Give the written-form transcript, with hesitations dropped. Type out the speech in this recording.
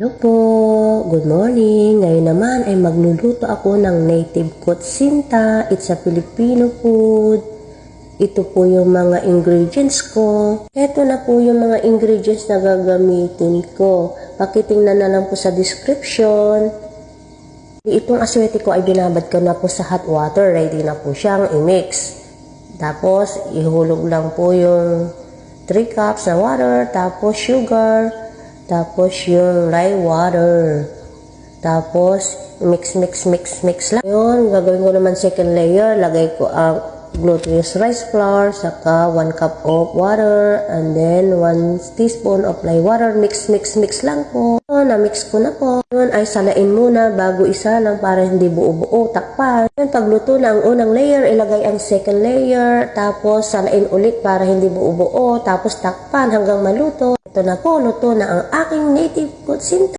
Hello po, good morning. Ngayon naman ay magluluto ako ng native kutsinta. It's a Filipino food. Ito po yung mga ingredients ko. Ito na po yung mga ingredients na gagamitin ko. Pakitingnan na lang po sa description. Itong aswete ko ay binabad ko na po sa hot water. Ready na po siyang i-mix. Tapos ihulog lang po yung 3 cups na water. Tapos sugar. Tapos yung lye water. Tapos mix lang. Yun, gagawin ko naman second layer. Lagay ko ang glutinous rice flour, saka 1 cup of water, and then 1 teaspoon of lye water. Mix lang po. Yun, na-mix ko na po. Yun, ay salain muna bago isa lang para hindi buo-buo. Takpan. Yun, pagluto na ang unang layer, ilagay ang second layer. Tapos salain ulit para hindi buo-buo. Tapos takpan hanggang maluto. Ito na po, luto na ang aking native kutsinta.